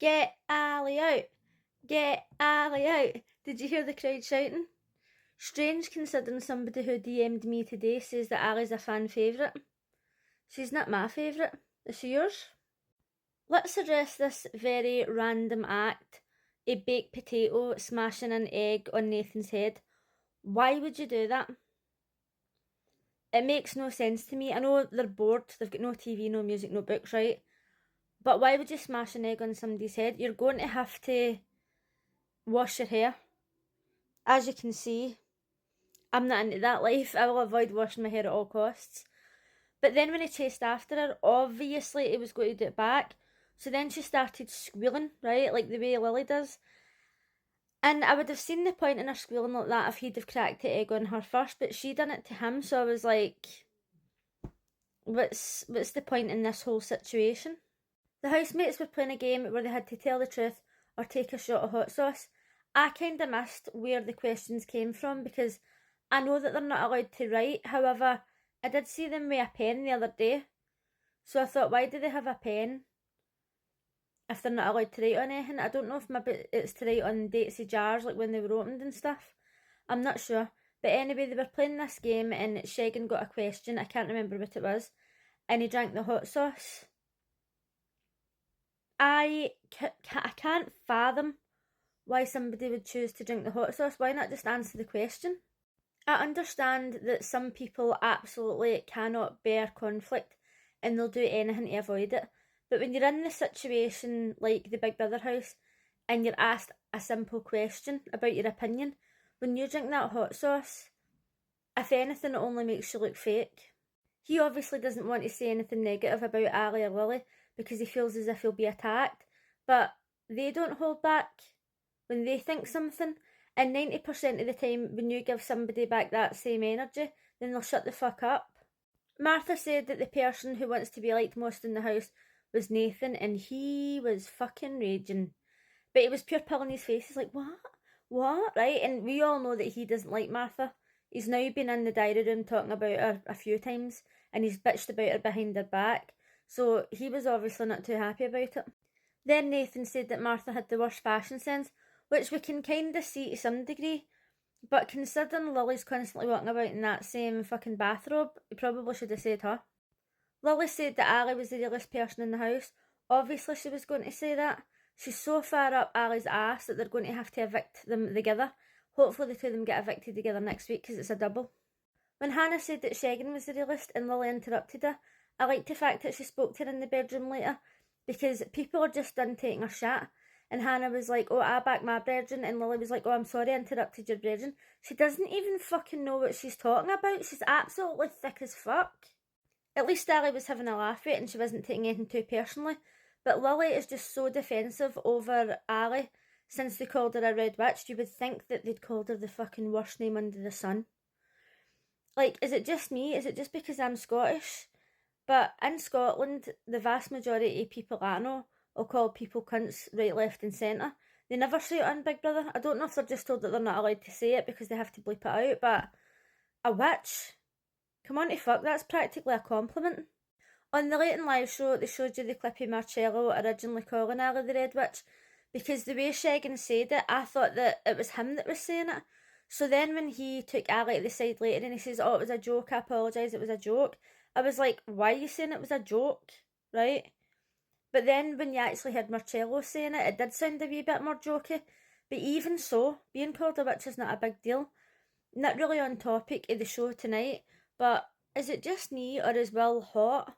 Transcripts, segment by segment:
Get Ali out! Get Ali out! Did you hear the crowd shouting? Strange considering somebody who DM'd me today says that Ali's a fan favourite. She's not my favourite. Is she yours? Let's address this very random act, a baked potato smashing an egg on Nathan's head. Why would you do that? It makes no sense to me. I know they're bored, they've got no TV, no music, no books, right? But why would you smash an egg on somebody's head? You're going to have to wash your hair. As you can see, I'm not into that life. I will avoid washing my hair at all costs. But then when he chased after her, obviously he was going to do it back. So then she started squealing, right? Like the way Lily does. And I would have seen the point in her squealing like that if he'd have cracked the egg on her first. But she done it to him. So I was like, what's the point in this whole situation? The housemates were playing a game where they had to tell the truth or take a shot of hot sauce. I kind of missed where the questions came from because I know that they're not allowed to write. However, I did see them with a pen the other day. So I thought, why do they have a pen if they're not allowed to write on anything? I don't know if maybe it's to write on dates of jars, like when they were opened and stuff. I'm not sure. But anyway, they were playing this game and Shagan got a question. I can't remember what it was. And he drank the hot sauce. I can't fathom why somebody would choose to drink the hot sauce. Why not just answer the question? I understand that some people absolutely cannot bear conflict and they'll do anything to avoid it. But when you're in the situation like the Big Brother house and you're asked a simple question about your opinion, when you drink that hot sauce, if anything, it only makes you look fake. He obviously doesn't want to say anything negative about Ali or Lily because he feels as if he'll be attacked. But they don't hold back when they think something. And 90% of the time, when you give somebody back that same energy, then they'll shut the fuck up. Martha said that the person who wants to be liked most in the house was Nathan, and he was fucking raging. But he was pure pulling his face. He's like, what? What? Right? And we all know that he doesn't like Martha. He's now been in the diary room talking about her a few times, and he's bitched about her behind her back. So he was obviously not too happy about it. Then Nathan said that Martha had the worst fashion sense, which we can kind of see to some degree. But considering Lily's constantly walking about in that same fucking bathrobe, he probably should have said her. Lily said that Ali was the realest person in the house. Obviously she was going to say that. She's so far up Ali's ass that they're going to have to evict them together. Hopefully the two of them get evicted together next week because it's a double. When Hannah said that Shagan was the realist and Lily interrupted her, I liked the fact that she spoke to her in the bedroom later because people are just done taking her shit. And Hannah was like, oh, I back my brethren. And Lily was like, oh, I'm sorry I interrupted your brethren. She doesn't even fucking know what she's talking about. She's absolutely thick as fuck. At least Ali was having a laugh at it and she wasn't taking anything too personally. But Lily is just so defensive over Ali since they called her a red witch. You would think that they'd called her the fucking worst name under the sun. Like, is it just me? Is it just because I'm Scottish? But in Scotland, the vast majority of people I know will call people cunts right, left and centre. They never say it on Big Brother. I don't know if they're just told that they're not allowed to say it because they have to bleep it out, but a witch? Come on to fuck, that's practically a compliment. On the Late and Live show, they showed you the clip of Marcello originally calling Ali the Red Witch, because the way Shagan said it, I thought that it was him that was saying it. So then when he took Ali to the side later and he says, oh, it was a joke, I apologise, it was a joke, I was like, why are you saying it was a joke, right? But then when you actually heard Marcello saying it, it did sound a wee bit more jokey. But even so, being called a witch is not a big deal. Not really on topic of the show tonight, but is it just me or is Will hot?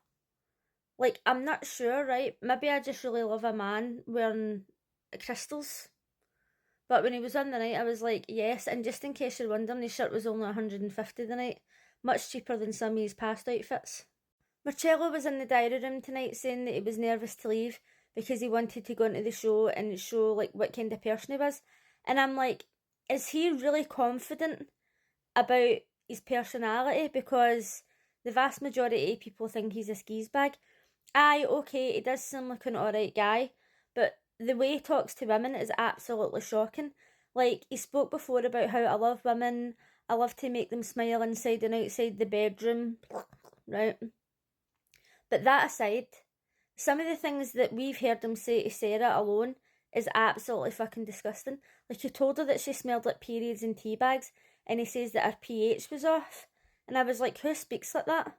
Like, I'm not sure, right? Maybe I just really love a man wearing crystals. But when he was on the night, I was like, yes. And just in case you're wondering, his shirt was only 150 the night. Much cheaper than some of his past outfits. Marcello was in the diary room tonight saying that he was nervous to leave because he wanted to go into the show and show like what kind of person he was. And I'm like, is he really confident about his personality? Because the vast majority of people think he's a skis bag. Aye, okay, he does seem like an alright guy, but the way he talks to women is absolutely shocking. Like, he spoke before about how I love women, I love to make them smile inside and outside the bedroom, right? But that aside, Some of the things that we've heard him say to Sarah alone is absolutely fucking disgusting. Like, he told her that she smelled like periods and tea bags, and he says that her pH was off. And I was like, who speaks like that?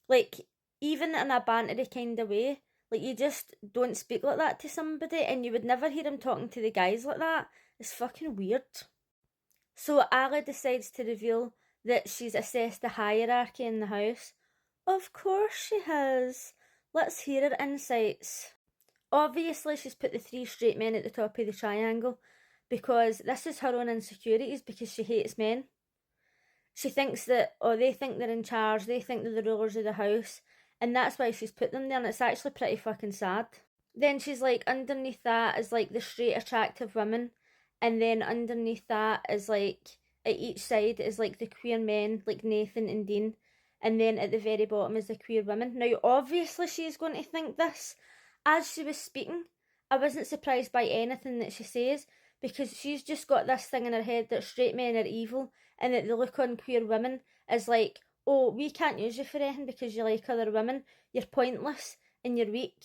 Like, even in a bantery kind of way, like, you just don't speak like that to somebody, and you would never hear him talking to the guys like that. It's fucking weird. So Ali decides to reveal that she's assessed the hierarchy in the house. Of course she has. Let's hear her insights. Obviously, she's put the 3 straight men at the top of the triangle because this is her own insecurities, because she hates men. She thinks that, they think they're in charge, they think they're the rulers of the house, and that's why she's put them there, and it's actually pretty fucking sad. Then she's like, underneath that is like the straight attractive women, and then underneath that is like, at each side is like the queer men, like Nathan and Dean, and then at the very bottom is the queer women. Now, obviously she's going to think this. As she was speaking, I wasn't surprised by anything that she says, because she's just got this thing in her head that straight men are evil, and that the look on queer women is like, oh, we can't use you for anything because you like other women, you're pointless, and you're weak.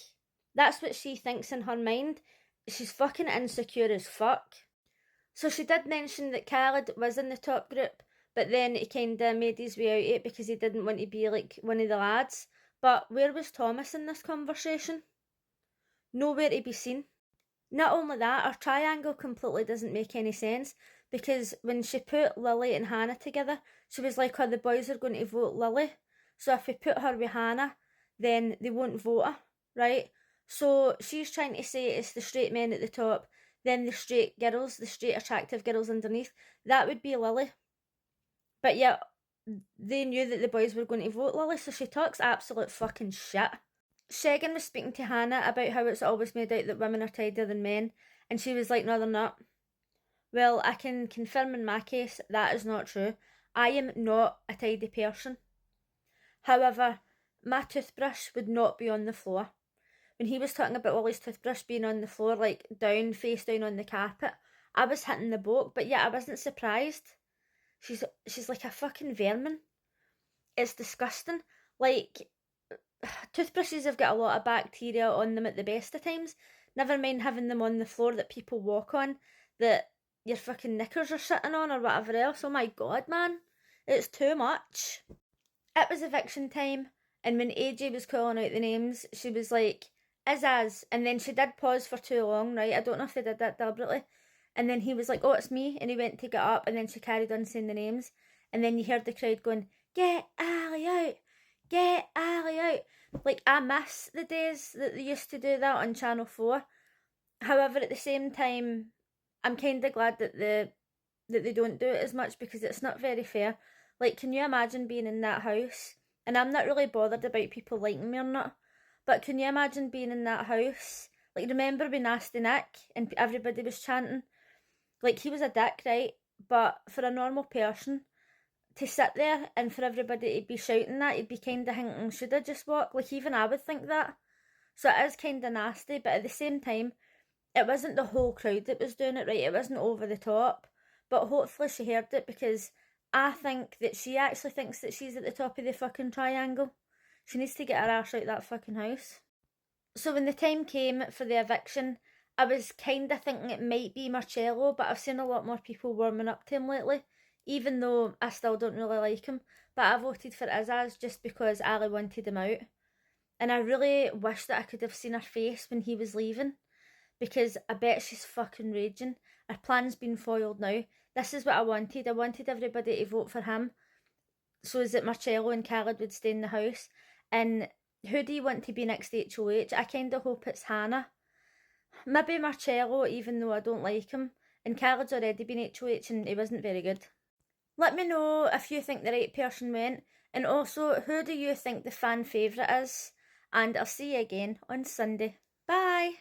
That's what she thinks in her mind. She's fucking insecure as fuck. So she did mention that Khaled was in the top group, but then he kinda made his way out of it because he didn't want to be like one of the lads. But where was Thomas in this conversation? Nowhere to be seen. Not only that, our triangle completely doesn't make any sense, because when she put Lily and Hannah together, she was like, oh, the boys are going to vote Lily, so if we put her with Hannah, then they won't vote her, right? So she's trying to say it's the straight men at the top, then the straight girls, the straight attractive girls underneath. That would be Lily. But yet, they knew that the boys were going to vote Lily, so she talks absolute fucking shit. Shagan was speaking to Hannah about how it's always made out that women are tidier than men, and she was like, no, they're not. Well, I can confirm in my case that is not true. I am not a tidy person. However, my toothbrush would not be on the floor. When he was talking about Lily's toothbrush being on the floor, like down, face down on the carpet, I was hitting the boat, but yeah, I wasn't surprised. She's like a fucking vermin. It's disgusting. Like, toothbrushes have got a lot of bacteria on them at the best of times. Never mind having them on the floor that people walk on, that your fucking knickers are sitting on or whatever else. Oh my god, man. It's too much. It was eviction time, and when AJ was calling out the names, she was like, Izaz, and then she did pause for too long, right? I don't know if they did that deliberately. And then he was like, oh, it's me, and he went to get up, and then she carried on saying the names, and then you heard the crowd going, get Ali out, get Ali out. Like, I miss the days that they used to do that on Channel 4. However, at the same time, I'm kind of glad that they don't do it as much, because it's not very fair. Like, can you imagine being in that house? And I'm not really bothered about people liking me or not, but can you imagine being in that house? Like, remember when Nasty Nick and everybody was chanting? Like, he was a dick, right? But for a normal person to sit there and for everybody to be shouting that, you'd be kind of thinking, should I just walk? Like, even I would think that. So it is kind of nasty, but at the same time, it wasn't the whole crowd that was doing it, right? It wasn't over the top. But hopefully she heard it, because I think that she actually thinks that she's at the top of the fucking triangle. She needs to get her arse out that fucking house. So when the time came for the eviction, I was kind of thinking it might be Marcello, but I've seen a lot more people warming up to him lately, even though I still don't really like him. But I voted for Izaz just because Ali wanted him out. And I really wish that I could have seen her face when he was leaving, because I bet she's fucking raging. Her plan's been foiled now. This is what I wanted. I wanted everybody to vote for him, so is that Marcello and Khaled would stay in the house. And who do you want to be next to HOH? I kind of hope it's Hannah. Maybe Marcello, even though I don't like him. And Khaled's already been HOH and he wasn't very good. Let me know if you think the right person went, and also, who do you think the fan favourite is? And I'll see you again on Sunday. Bye!